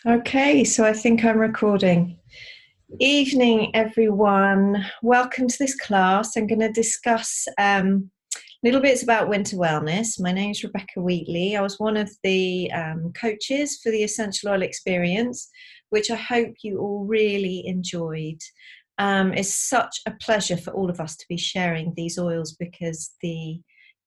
Okay, so I think I'm recording. Evening, everyone. Welcome to this class. I'm going to discuss little bits about winter wellness. My name is Rebecca Wheatley. I was one of the coaches for the Essential Oil Experience, which I hope you all really enjoyed. It's such a pleasure for all of us to be sharing these oils because the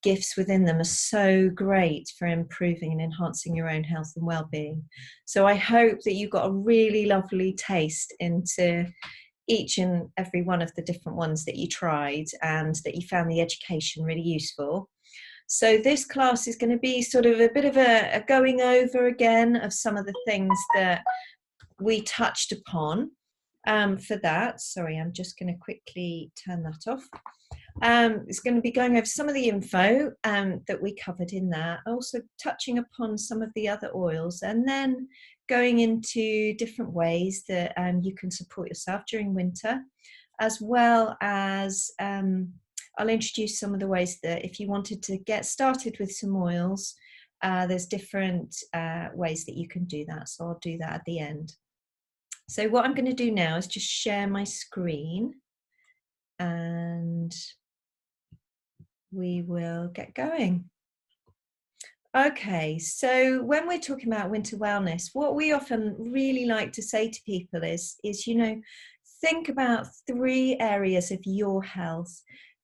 gifts within them are so great for improving and enhancing your own health and well-being. So I hope that you got a really lovely taste into each and every one of the different ones that you tried and that you found the education really useful. So this class is going to be sort of a bit of a going over again of some of the things that we touched upon. For that, sorry, I'm just going to quickly turn that off. It's going to be going over some of the info that we covered in that, also touching upon some of the other oils, and then going into different ways that you can support yourself during winter, as well as I'll introduce some of the ways that if you wanted to get started with some oils, there's different ways that you can do that. So I'll do that at the end. So what I'm going to do now is just share my screen and we will get going. Okay, so when we're talking about winter wellness, what we often really like to say to people is think about 3 areas of your health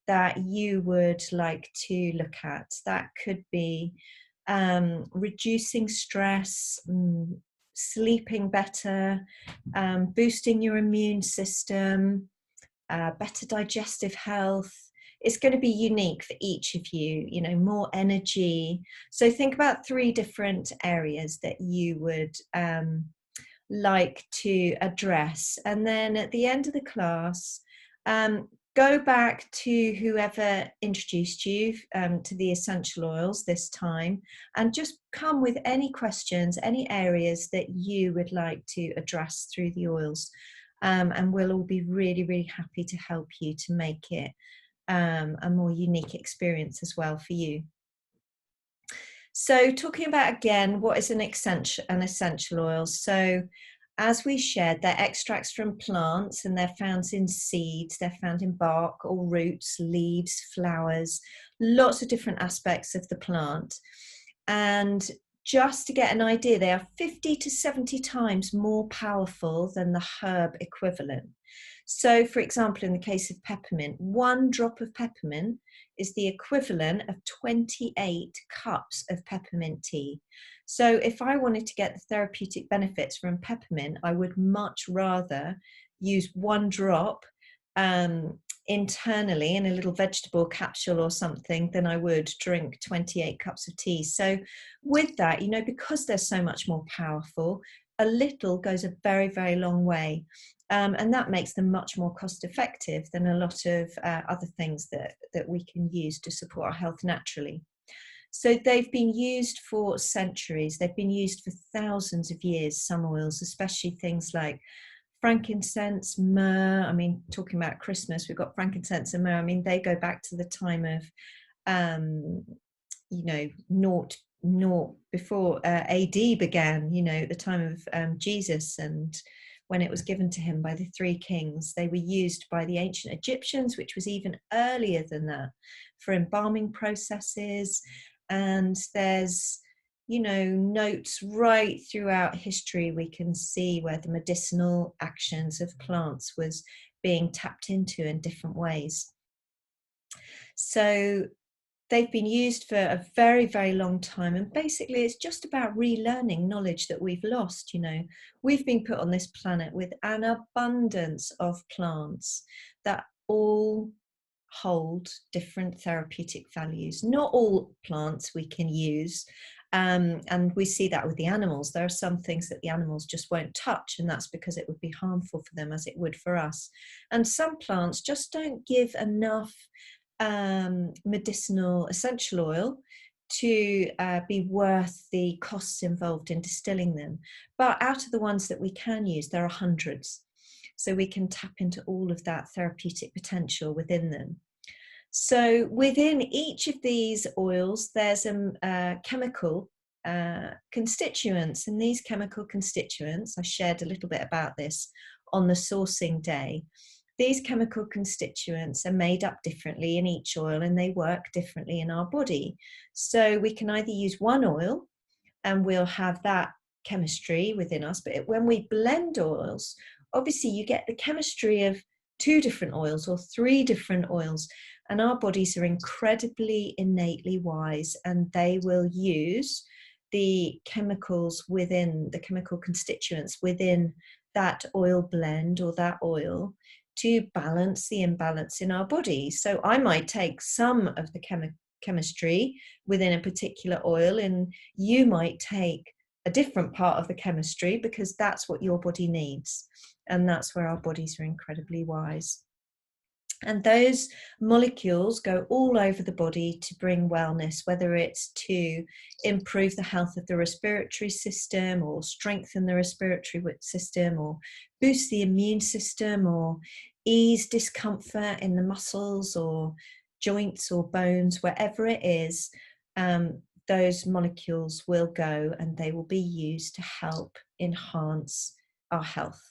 that you would like to look at. That could be reducing stress, sleeping better, boosting your immune system, better digestive health. It's going to be unique for each of you, more energy. So think about 3 different areas that you would like to address. And then at the end of the class, go back to whoever introduced you to the essential oils this time, and just come with any questions, any areas that you would like to address through the oils. And we'll all be really, really happy to help you to make it a more unique experience as well for you. So talking about again, what is an essential oil? So as we shared, they're extracts from plants and they're found in seeds, they're found in bark or roots, leaves, flowers, lots of different aspects of the plant. And just to get an idea, they are 50 to 70 times more powerful than the herb equivalent. So, for example, in the case of peppermint, 1 drop of peppermint is the equivalent of 28 cups of peppermint tea. So, if I wanted to get the therapeutic benefits from peppermint, I would much rather use 1 drop internally in a little vegetable capsule or something than I would drink 28 cups of tea. So with that, because they're so much more powerful, a little goes a very, very long way. And that makes them much more cost effective than a lot of other things that we can use to support our health naturally. So they've been used for centuries. They've been used for thousands of years, some oils, especially things like frankincense, myrrh. I mean, talking about Christmas, we've got frankincense and myrrh. I mean, they go back to the time of, naught before AD began, at the time of Jesus, and when it was given to him by the 3 kings. They were used by the ancient Egyptians, which was even earlier than that, for embalming processes. And there's notes right throughout history. We can see where the medicinal actions of plants was being tapped into in different ways. So they've been used for a very, very long time. And basically, it's just about relearning knowledge that we've lost. We've been put on this planet with an abundance of plants that all hold different therapeutic values. Not all plants we can use. And we see that with the animals. There are some things that the animals just won't touch, and that's because it would be harmful for them as it would for us. And some plants just don't give enough medicinal essential oil to be worth the costs involved in distilling them. But out of the ones that we can use, there are hundreds. So we can tap into all of that therapeutic potential within them. So within each of these oils, there's a chemical constituents, and these chemical constituents, I shared a little bit about this on the sourcing day. These chemical constituents are made up differently in each oil, and they work differently in our body. So we can either use one oil and we'll have that chemistry within us, but when we blend oils, obviously you get the chemistry of 2 different oils or 3 different oils, and our bodies are incredibly innately wise, and they will use the chemicals within the chemical constituents within that oil blend or that oil to balance the imbalance in our body. So I might take some of the chemistry within a particular oil, and you might take a different part of the chemistry because that's what your body needs. And that's where our bodies are incredibly wise. And those molecules go all over the body to bring wellness, whether it's to improve the health of the respiratory system, or strengthen the respiratory system, or boost the immune system, or ease discomfort in the muscles or joints or bones, wherever it is. Those molecules will go and they will be used to help enhance our health.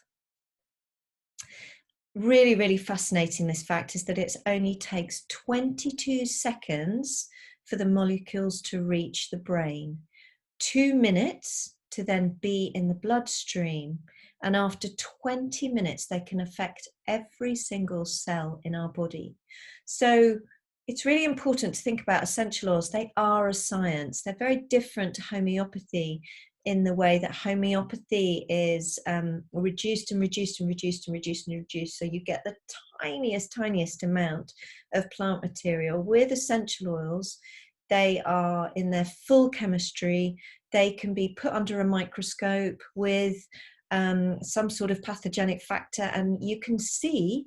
Really, really fascinating, this fact, is that it only takes 22 seconds for the molecules to reach the brain, 2 minutes to then be in the bloodstream, and after 20 minutes they can affect every single cell in our body. So it's really important to think about essential oils. They are a science. They're very different to homeopathy in the way that homeopathy is reduced and reduced and reduced and reduced and reduced. So you get the tiniest amount of plant material. With essential oils, they are in their full chemistry. They can be put under a microscope with some sort of pathogenic factor, and you can see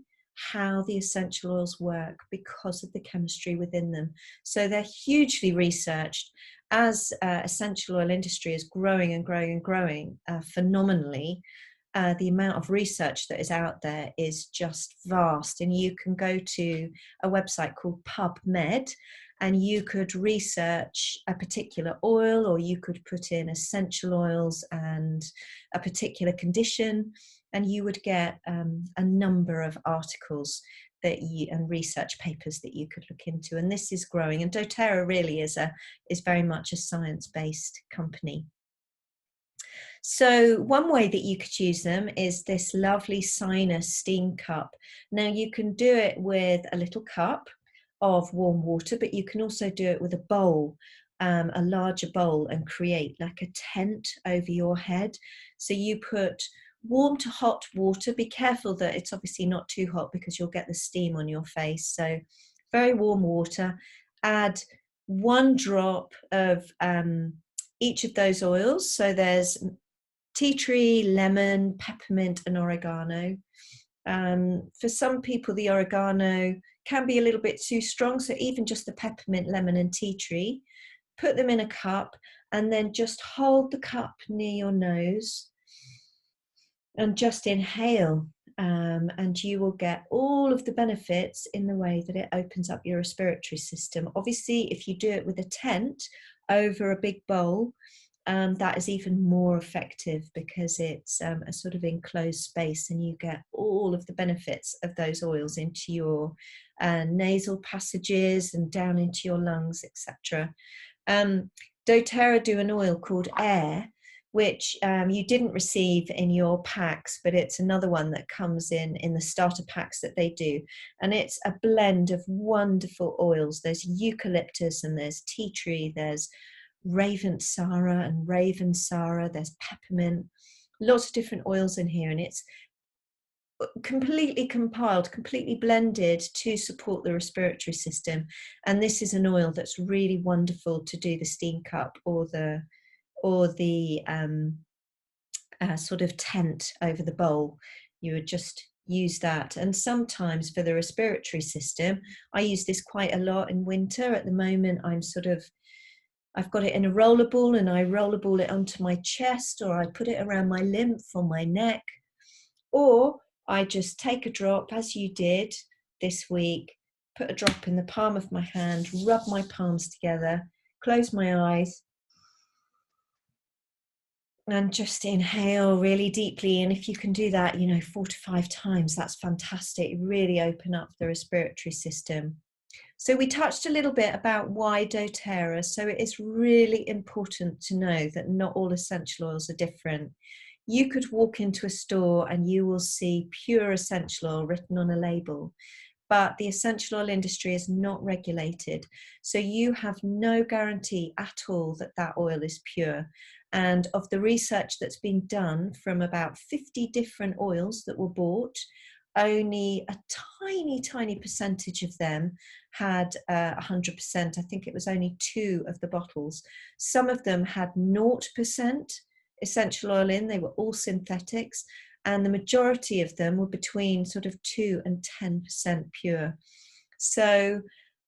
how the essential oils work because of the chemistry within them. So they're hugely researched. As essential oil industry is growing and growing and growing phenomenally, the amount of research that is out there is just vast. And you can go to a website called PubMed, and you could research a particular oil, or you could put in essential oils and a particular condition, and you would get a number of articles that and research papers that you could look into. And this is growing, and doTERRA really is very much a science-based company. So one way that you could use them is this lovely sinus steam cup. Now you can do it with a little cup of warm water, but you can also do it with a bowl, a larger bowl, and create like a tent over your head. So you put warm to hot water. Be careful that it's obviously not too hot because you'll get the steam on your face. So very warm water. Add 1 drop of each of those oils. So there's tea tree, lemon, peppermint, and oregano. For some people, the oregano can be a little bit too strong. So even just the peppermint, lemon, and tea tree, put them in a cup, and then just hold the cup near your nose and just inhale, and you will get all of the benefits in the way that it opens up your respiratory system. Obviously, if you do it with a tent over a big bowl, that is even more effective because it's a sort of enclosed space, and you get all of the benefits of those oils into your nasal passages and down into your lungs, etc. doTERRA do an oil called Air, which you didn't receive in your packs, but it's another one that comes in the starter packs that they do. And it's a blend of wonderful oils. There's eucalyptus, and there's tea tree, there's Ravensara and Ravensara, there's peppermint, lots of different oils in here, and it's completely compiled, completely blended to support the respiratory system. And this is an oil that's really wonderful to do the steam cup or the sort of tent over the bowl. You would just use that. And sometimes for the respiratory system, I use this quite a lot in winter. At the moment, I've got it in a rollerball, and I rollerball it onto my chest, or I put it around my lymph on my neck, or I just take a drop, as you did this week, put a drop in the palm of my hand, rub my palms together, close my eyes, And just inhale really deeply. And if you can do that, 4 to 5 times, that's fantastic. Really open up the respiratory system. So we touched a little bit about why doTERRA. So it is really important to know that not all essential oils are different. You could walk into a store and you will see pure essential oil written on a label, but the essential oil industry is not regulated. So you have no guarantee at all that that oil is pure. And of the research that's been done from about 50 different oils that were bought, only a tiny percentage of them had 100%. I think it was only 2 of the bottles. Some of them had 0% essential oil in, they were all synthetics, and the majority of them were between sort of 2 and 10% pure. So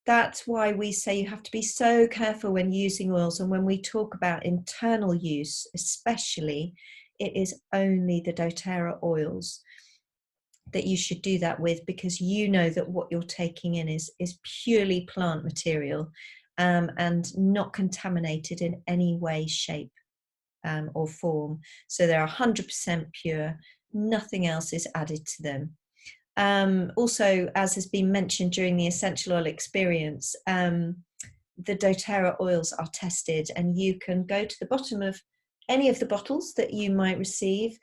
that's why we say you have to be so careful when using oils, and when we talk about internal use especially, it is only the doTERRA oils that you should do that with, because you know that what you're taking in is purely plant material, and not contaminated in any way, shape, or form. So they're 100% pure, nothing else is added to them. Also, as has been mentioned during the essential oil experience, the doTERRA oils are tested, and you can go to the bottom of any of the bottles that you might receive,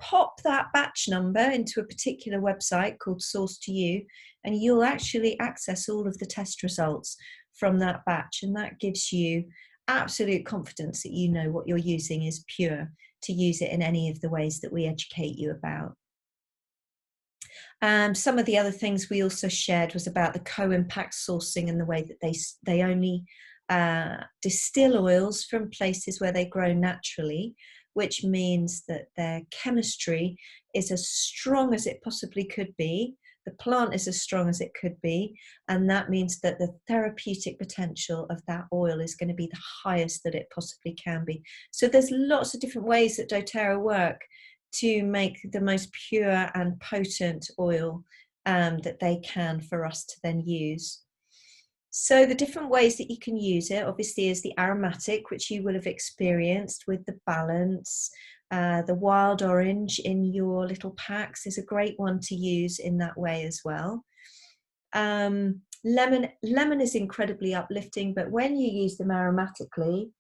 pop that batch number into a particular website called Source to You, and you'll actually access all of the test results from that batch, and that gives you absolute confidence that you know what you're using is pure, to use it in any of the ways that we educate you about. Some of the other things we also shared was about the co-impact sourcing and the way that they only distill oils from places where they grow naturally, which means that their chemistry is as strong as it possibly could be. The plant is as strong as it could be, and that means that the therapeutic potential of that oil is going to be the highest that it possibly can be. So there's lots of different ways that doTERRA work to make the most pure and potent oil that they can for us to then use. So the different ways that you can use it, obviously, is the aromatic, which you will have experienced with the balance. The wild orange in your little packs is a great one to use in that way as well. Lemon is incredibly uplifting, but when you use them aromatically, it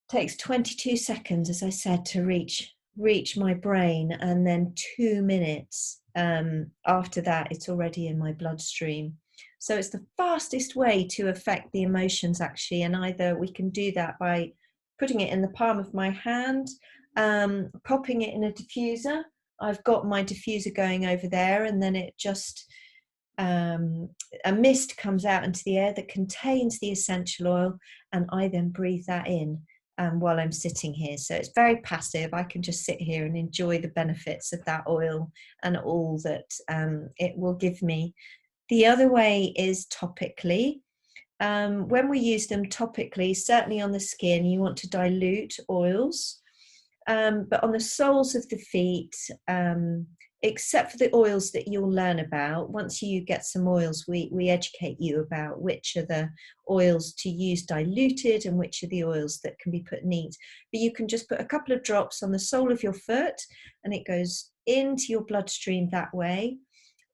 takes 22 seconds, as I said, to reach my brain, and then 2 minutes after that it's already in my bloodstream. So it's the fastest way to affect the emotions, actually, and either we can do that by putting it in the palm of my hand, popping it in a diffuser. I've got my diffuser going over there, and then it just a mist comes out into the air that contains the essential oil, and I then breathe that in while I'm sitting here. So it's very passive. I can just sit here and enjoy the benefits of that oil and all that it will give me. The other way is topically. When we use them topically, certainly on the skin, you want to dilute oils, but on the soles of the feet, except for the oils that you'll learn about, once you get some oils, we educate you about which are the oils to use diluted and which are the oils that can be put neat. But you can just put a couple of drops on the sole of your foot, and it goes into your bloodstream that way.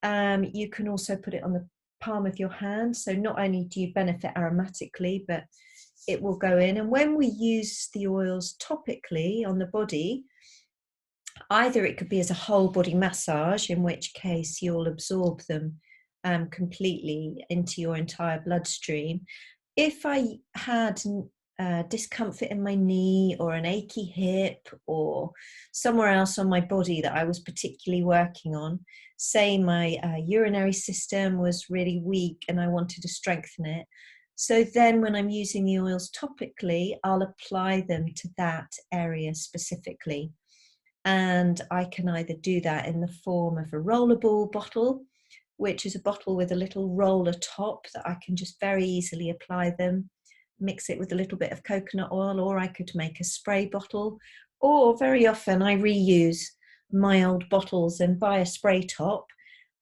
You can also put it on the palm of your hand. So not only do you benefit aromatically, but it will go in. And when we use the oils topically on the body, either it could be as a whole body massage, in which case you'll absorb them completely into your entire bloodstream. If I had discomfort in my knee or an achy hip or somewhere else on my body that I was particularly working on, say my urinary system was really weak and I wanted to strengthen it, so then when I'm using the oils topically, I'll apply them to that area specifically. And I can either do that in the form of a rollerball bottle, which is a bottle with a little roller top that I can just very easily apply them, mix it with a little bit of coconut oil, or I could make a spray bottle, or very often I reuse my old bottles and buy a spray top,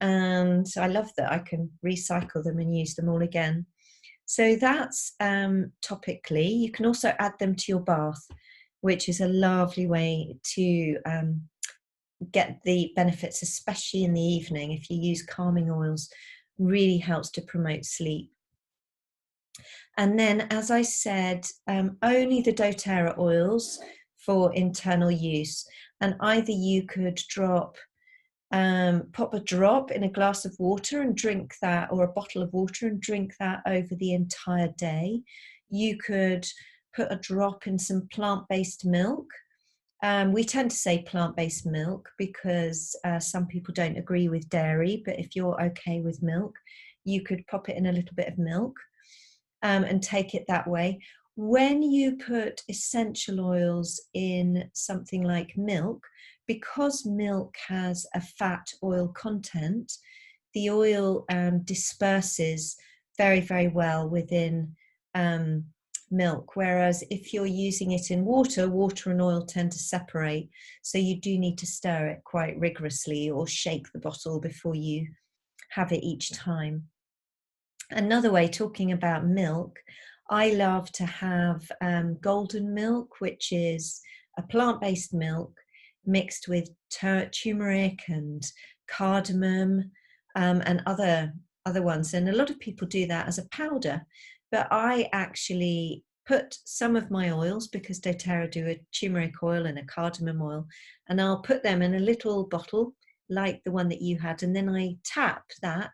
and I love that I can recycle them and use them all again. So that's topically. You can also add them to your bath. which is a lovely way to get the benefits, especially in the evening. If you use calming oils, really helps to promote sleep. And then, as I said, only the doTERRA oils for internal use. And either you could pop a drop in a glass of water and drink that, or a bottle of water and drink that over the entire day. You could put a drop in some plant-based milk. We tend to say plant-based milk because some people don't agree with dairy, but if you're okay with milk, you could pop it in a little bit of milk and take it that way. When you put essential oils in something like milk, because milk has a fat oil content, the oil disperses very, very well within milk. Whereas if you're using it in water, water and oil tend to separate. So you do need to stir it quite rigorously or shake the bottle before you have it each time. Another way, talking about milk, I love to have golden milk, which is a plant-based milk mixed with turmeric and cardamom and other ones. And a lot of people do that as a powder, but I actually put some of my oils, because doTERRA do a turmeric oil and a cardamom oil, and I'll put them in a little bottle like the one that you had, and then I tap that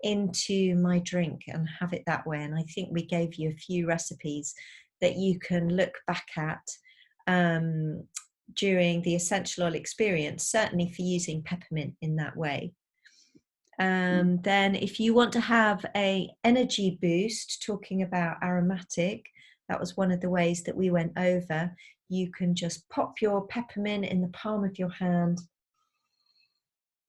into my drink and have it that way. And I think we gave you a few recipes that you can look back at during the essential oil experience, certainly for using peppermint in that way. Then if you want to have a energy boost, talking about aromatic, that was one of the ways that we went over. You can just pop your peppermint in the palm of your hand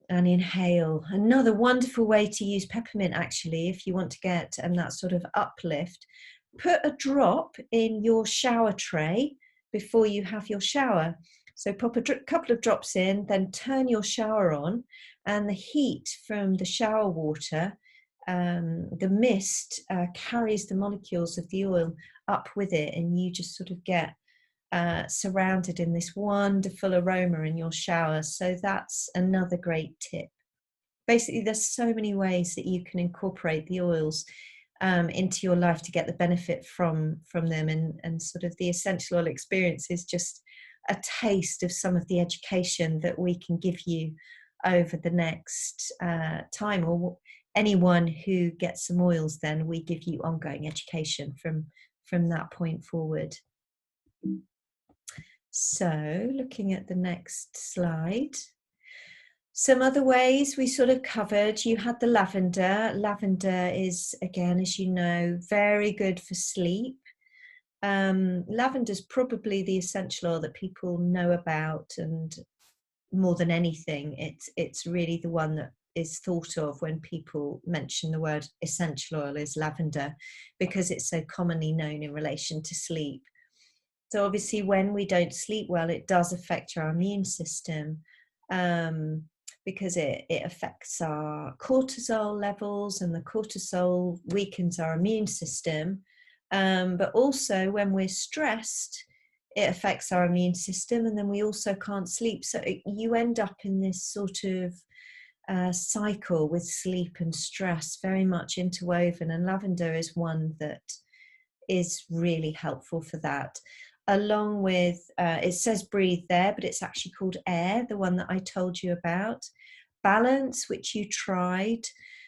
and inhale. Another wonderful way to use peppermint, actually, if you want to get that sort of uplift, put a drop in your shower tray before you have your shower. So pop a couple of drops in, then turn your shower on, and the heat from the shower water, the mist carries the molecules of the oil up with it, and you just sort of get surrounded in this wonderful aroma in your shower. So that's another great tip. Basically, there's so many ways that you can incorporate the oils into your life to get the benefit from them, and sort of the essential oil experience is just a taste of some of the education that we can give you over the next time, or anyone who gets some oils, then we give you ongoing education from that point forward. So looking at the next slide, some other ways we sort of covered. You had the lavender. Lavender is, again, as you know, very good for sleep. Lavender is probably the essential oil that people know about, and more than anything, it's really the one that is thought of when people mention the word essential oil is lavender, because it's so commonly known in relation to sleep. So obviously when we don't sleep well, it does affect our immune system, because it affects our cortisol levels, and the cortisol weakens our immune system. But also when we're stressed, it affects our immune system, and then we also can't sleep. So you end up in this sort of cycle with sleep and stress very much interwoven, and lavender is one that is really helpful for that. Along with, it says breathe there, but it's actually called air, the one that I told you about. Balance, which you tried.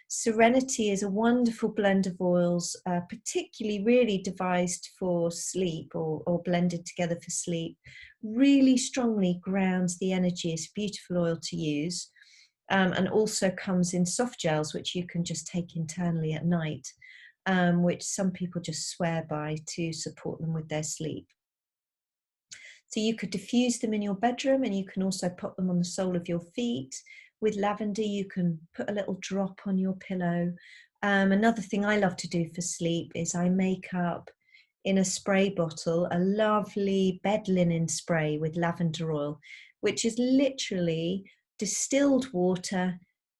Serenity is a wonderful blend of oils, particularly really devised for sleep, or blended together for sleep. Really strongly grounds the energy. It's a beautiful oil to use, and also comes in soft gels, which you can just take internally at night, which some people just swear by to support them with their sleep. So you could diffuse them in your bedroom, and you can also put them on the sole of your feet. With lavender, you can put a little drop on your pillow. Another thing I love to do for sleep is I make up in a spray bottle a lovely bed linen spray with lavender oil, which is literally distilled water,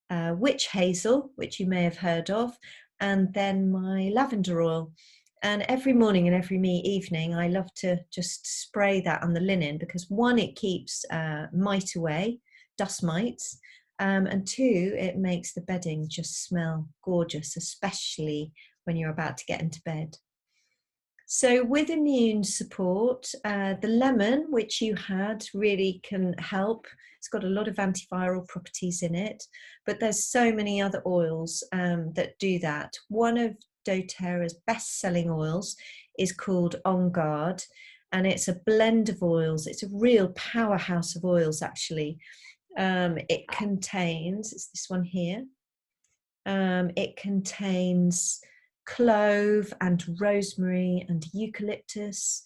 witch hazel, which you may have heard of, and then my lavender oil. And every morning and every evening, I love to just spray that on the linen because one, it keeps mite away, dust mites, and two, it makes the bedding just smell gorgeous, especially when you're about to get into bed. So with immune support, the lemon, which you had, really can help. It's got a lot of antiviral properties in it, but there's so many other oils that do that. One of doTERRA's best-selling oils is called On Guard, and it's a blend of oils. It's a real powerhouse of oils, actually. It contains, it's this one here, it contains clove and rosemary and eucalyptus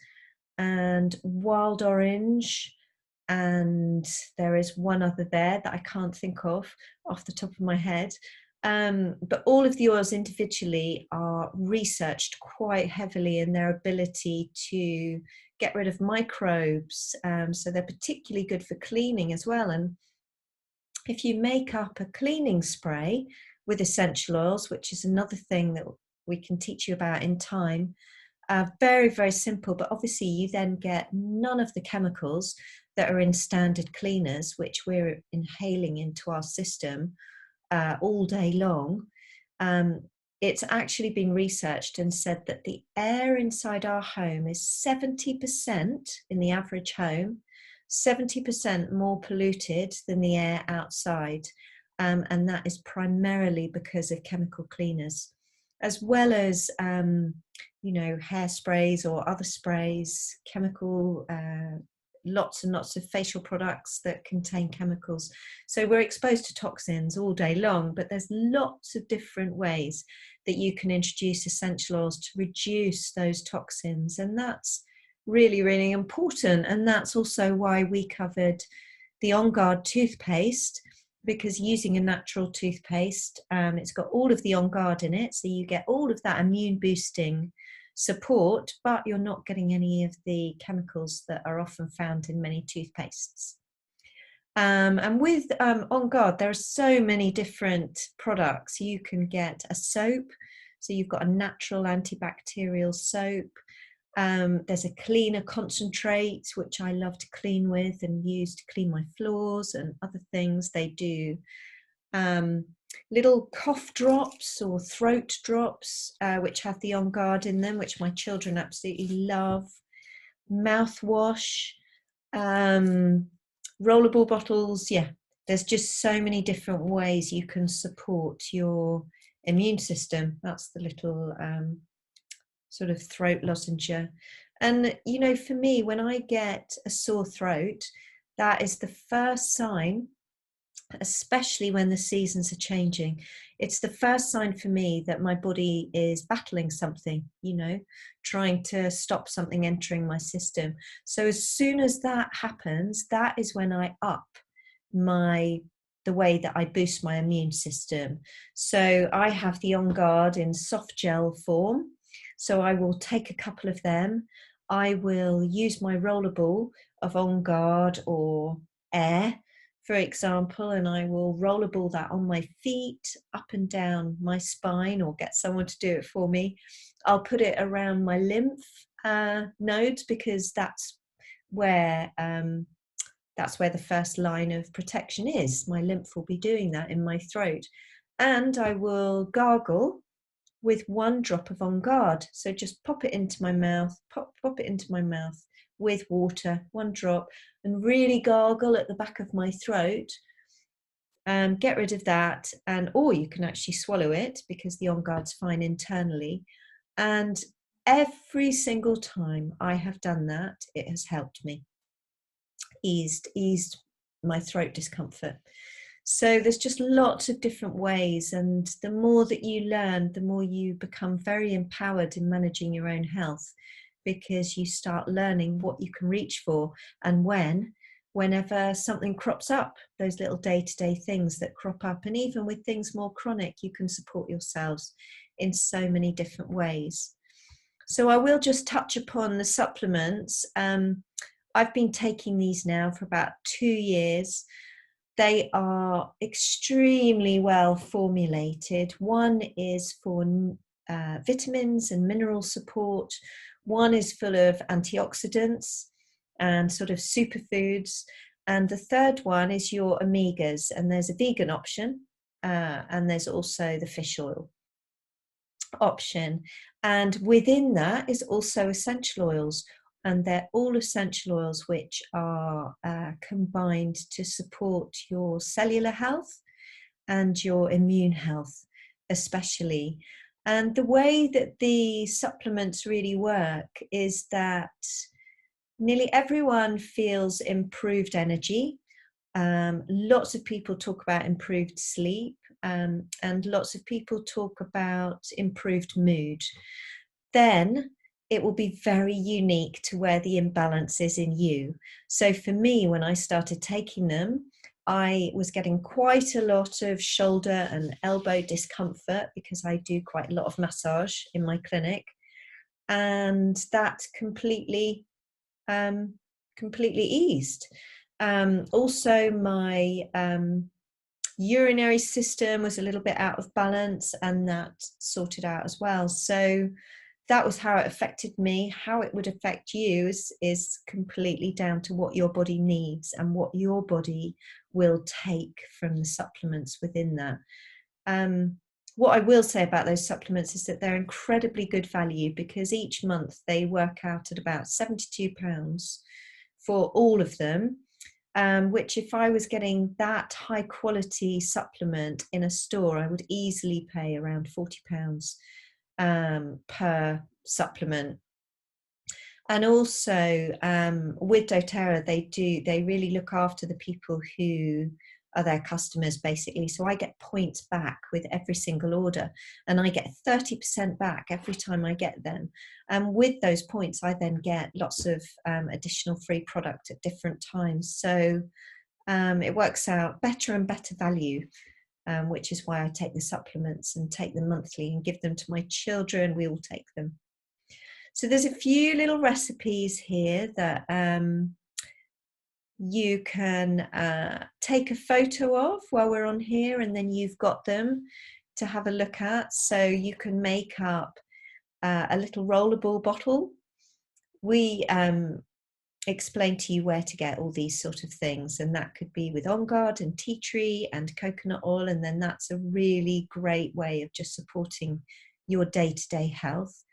and wild orange, and there is one other there that I can't think of off the top of my head. But all of the oils individually are researched quite heavily in their ability to get rid of microbes, so they're particularly good for cleaning as well. And if you make up a cleaning spray with essential oils, which is another thing that we can teach you about in time, very, very simple, but obviously you then get none of the chemicals that are in standard cleaners, which we're inhaling into our system all day long. It's actually been researched and said that the air inside our home is 70% in the average home, 70% more polluted than the air outside. And that is primarily because of chemical cleaners, as well as, hairsprays or other sprays, chemical, lots and lots of facial products that contain chemicals. So we're exposed to toxins all day long, but there's lots of different ways that you can introduce essential oils to reduce those toxins. And that's really, really important. And that's also why we covered the On Guard toothpaste, because using a natural toothpaste, it's got all of the On Guard in it. So you get all of that immune boosting support, but you're not getting any of the chemicals that are often found in many toothpastes. And with On Guard, there are so many different products. You can get a soap, so you've got a natural antibacterial soap. There's a cleaner concentrate, which I love to clean with and use to clean my floors and other things. They do little cough drops or throat drops, which have the On Guard in them, which my children absolutely love. Mouthwash, rollable bottles. Yeah, there's just so many different ways you can support your immune system. That's the little sort of throat lozenge. And for me, when I get a sore throat, that is the first sign, especially when the seasons are changing. It's the first sign for me that my body is battling something, trying to stop something entering my system. So as soon as that happens, that is when I up the way that I boost my immune system. So I have the On Guard in soft gel form. So I will take a couple of them. I will use my rollerball of On Guard or Air, for example, and I will rollerball that on my feet, up and down my spine, or get someone to do it for me. I'll put it around my lymph nodes, because that's where the first line of protection is. My lymph will be doing that in my throat. And I will gargle with 1 drop of On Guard. So just pop it into my mouth, pop it into my mouth with water, 1 drop, and really gargle at the back of my throat. Get rid of that, or you can actually swallow it, because the On Guard's fine internally. And every single time I have done that, it has helped me, eased my throat discomfort. So there's just lots of different ways, and the more that you learn, the more you become very empowered in managing your own health, because you start learning what you can reach for and whenever something crops up, those little day-to-day things that crop up. And even with things more chronic, you can support yourselves in so many different ways. So I will just touch upon the supplements. I've been taking these now for about 2 years. They are extremely well formulated. One is for vitamins and mineral support. One is full of antioxidants and sort of superfoods. And the third one is your omegas. And there's a vegan option, and there's also the fish oil option. And within that is also essential oils. And they're all essential oils which are combined to support your cellular health and your immune health, especially. And the way that the supplements really work is that nearly everyone feels improved energy. Lots of people talk about improved sleep, and lots of people talk about improved mood. Then it will be very unique to where the imbalance is in you. So for me, when I started taking them, I was getting quite a lot of shoulder and elbow discomfort because I do quite a lot of massage in my clinic, and that completely eased. Also, my urinary system was a little bit out of balance, and that sorted out as well. So that was how it affected me. How it would affect you is completely down to what your body needs and what your body will take from the supplements within that. What I will say about those supplements is that they're incredibly good value, because each month they work out at about £72 for all of them, which if I was getting that high quality supplement in a store, I would easily pay around £40 per supplement. And also with doTERRA, they really look after the people who are their customers, basically. So I get points back with every single order, and I get 30% back every time I get them. And with those points, I then get lots of additional free product at different times. So it works out better and better value. Which is why I take the supplements and take them monthly and give them to my children. We all take them. So there's a few little recipes here that you can take a photo of while we're on here, and then you've got them to have a look at. So you can make up a little rollerball bottle. We explain to you where to get all these sort of things, and that could be with On Guard and tea tree and coconut oil, and then that's a really great way of just supporting your day-to-day health.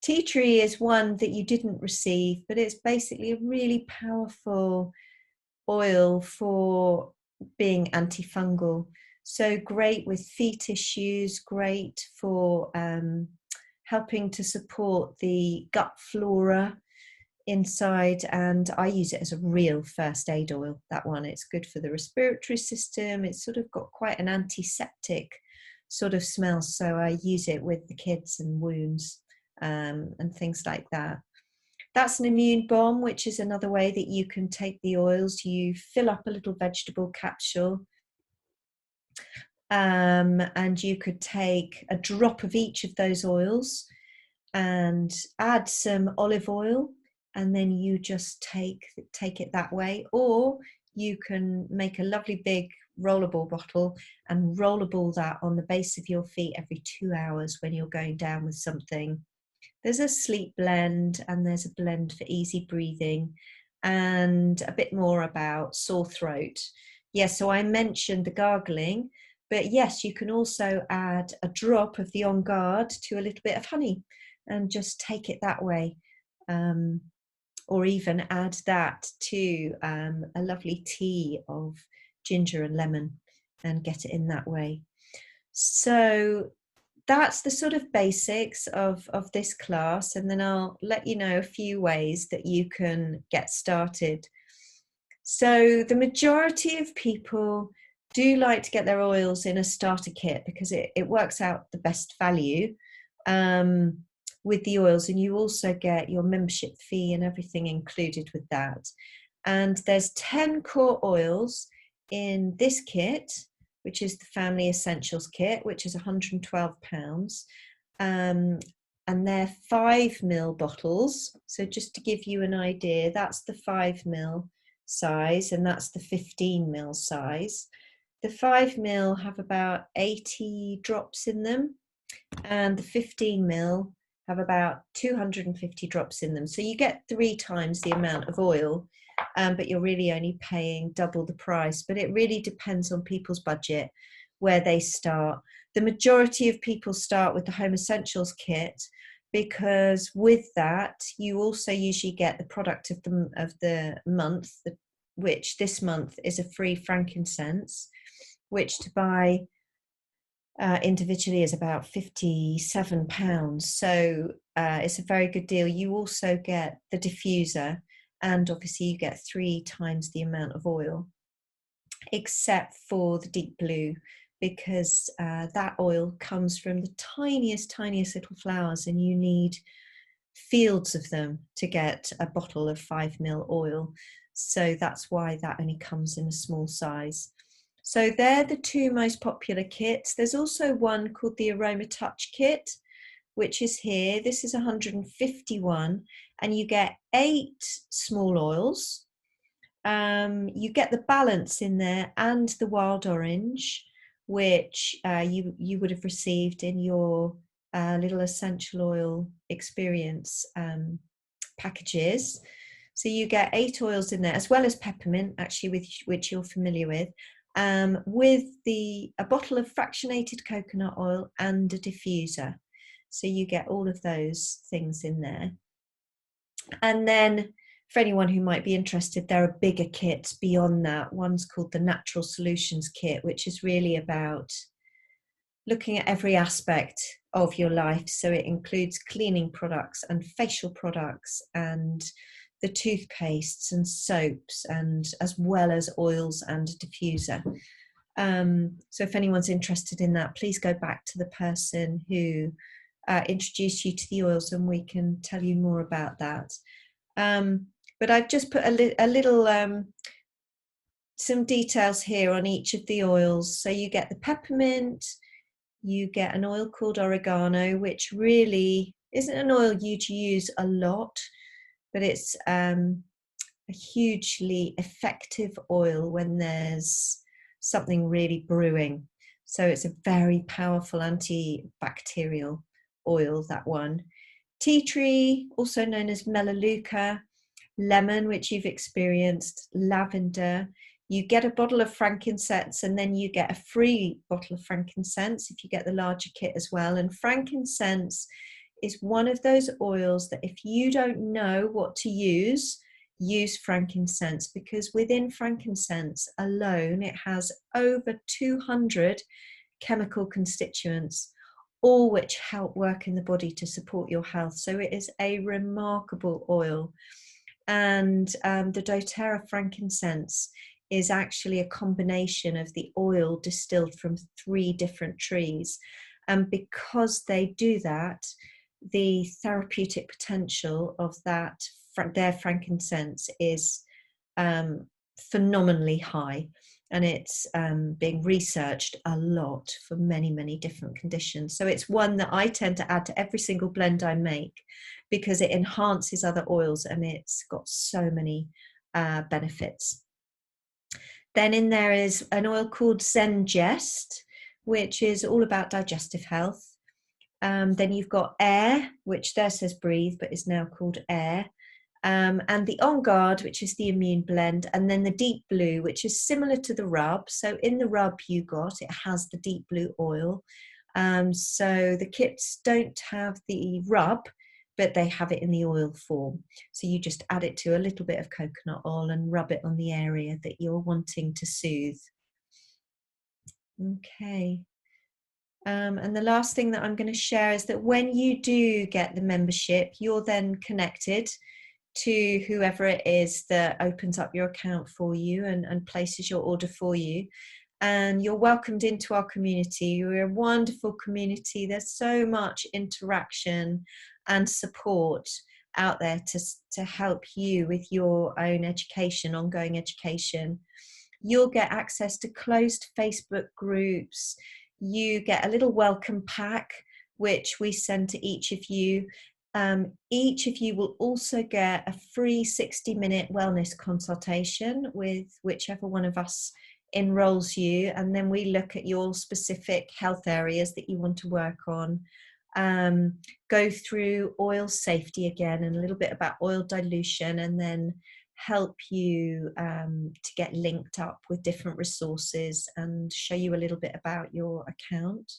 Tea tree is one that you didn't receive, but it's basically a really powerful oil for being antifungal. So great with feet issues, great for helping to support the gut flora inside, and I use it as a real first aid oil, that one. It's good for the respiratory system. It's sort of got quite an antiseptic sort of smell, so I use it with the kids and wounds and things like that. That's an immune bomb, which is another way that you can take the oils. You fill up a little vegetable capsule, and you could take a drop of each of those oils and add some olive oil, and then you just take it that way. Or you can make a lovely big rollerball bottle and rollerball that on the base of your feet every 2 hours when you're going down with something. There's a sleep blend, and there's a blend for easy breathing, and a bit more about sore throat. Yes, so I mentioned the gargling, but yes, you can also add a drop of the On Guard to a little bit of honey and just take it that way. Or even add that to a lovely tea of ginger and lemon and get it in that way. So that's the sort of basics of this class, and then I'll let you know a few ways that you can get started. So the majority of people do like to get their oils in a starter kit because it works out the best value with the oils, and you also get your membership fee and everything included with that. And there's 10 core oils in this kit, which is the Family Essentials kit, which is £112. And they're 5ml bottles. So just to give you an idea, that's the 5ml size, and that's the 15ml size. The 5ml have about 80 drops in them. and the 15 ml have about 250 drops in them. So you get 3 times the amount of oil, but you're really only paying double the price. But it really depends on people's budget, where they start. The majority of people start with the Home Essentials kit, because with that you also usually get the product of the month, which this month is a free frankincense, which to buy individually is about £57. So it's a very good deal. You also get the diffuser, and obviously you get 3 times the amount of oil, except for the deep blue, because that oil comes from the tiniest little flowers, and you need fields of them to get a bottle of 5 ml oil. So that's why that only comes in a small size. So they're the 2 most popular kits. There's also one called the Aroma Touch kit, which is here. This is 151, and you get 8 small oils. You get the balance in there and the wild orange, which you would have received in your little essential oil experience packages. So you get 8 oils in there, as well as peppermint, actually, which you're familiar with a bottle of fractionated coconut oil and a diffuser. So you get all of those things in there. And then for anyone who might be interested, there are bigger kits beyond that. One's called the Natural Solutions kit, which is really about looking at every aspect of your life. So it includes cleaning products and facial products and the toothpastes and soaps, and as well as oils and diffuser. So if anyone's interested in that, please go back to the person who introduced you to the oils, and we can tell you more about that. But I've just put a little some details here on each of the oils. So you get the peppermint, you get an oil called oregano, which really isn't an oil you'd use a lot, but it's a hugely effective oil when there's something really brewing. So it's a very powerful antibacterial oil, that one. Tea tree, also known as melaleuca, lemon, which you've experienced, lavender. You get a bottle of frankincense, and then you get a free bottle of frankincense if you get the larger kit as well. And frankincense is one of those oils that if you don't know what to use frankincense, because within frankincense alone it has over 200 chemical constituents, all which help work in the body to support your health. So it is a remarkable oil. And the doTERRA frankincense is actually a combination of the oil distilled from 3 different trees. And because they do that, the therapeutic potential of their frankincense is phenomenally high, and it's being researched a lot for many different conditions. So it's one that I tend to add to every single blend I make, because it enhances other oils and it's got so many benefits. Then in there is an oil called Zengest, which is all about digestive health. Then you've got Air, which there says breathe, but is now called Air. And the On Guard, which is the immune blend. And then the Deep Blue, which is similar to the rub. So in the rub it has the Deep Blue oil. So the kits don't have the rub, but they have it in the oil form. So you just add it to a little bit of coconut oil and rub it on the area that you're wanting to soothe. Okay. And the last thing that I'm going to share is that when you do get the membership, you're then connected to whoever it is that opens up your account for you and places your order for you. And you're welcomed into our community. We're a wonderful community. There's so much interaction and support out there to help you with your own education, ongoing education. You'll get access to closed Facebook groups. You get a little welcome pack, which we send to each of you. Each of you will also get a free 60-minute wellness consultation with whichever one of us enrolls you, and then we look at your specific health areas that you want to work on. Go through oil safety again and a little bit about oil dilution, and then help you to get linked up with different resources and show you a little bit about your account.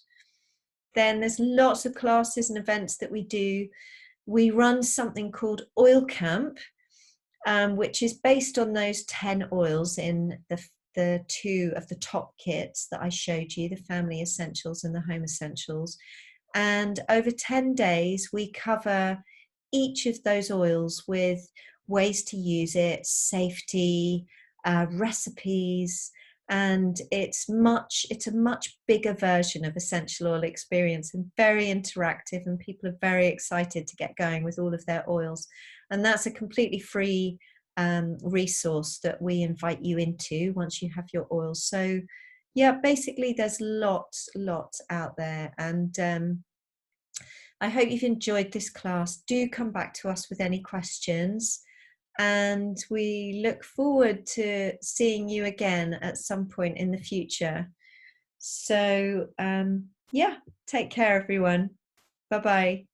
Then there's lots of classes and events that we do. We run something called Oil Camp, which is based on those 10 oils in the two of the top kits that I showed you, the Family Essentials and the Home Essentials. And over 10 days, we cover each of those oils with ways to use it, safety, recipes, and it's a much bigger version of Essential Oil Experience, and very interactive, and people are very excited to get going with all of their oils. And that's a completely free resource that we invite you into once you have your oils. So yeah, basically there's lots out there, and I hope you've enjoyed this class. Do come back to us with any questions, and we look forward to seeing you again at some point in the future. So yeah, take care everyone. Bye bye.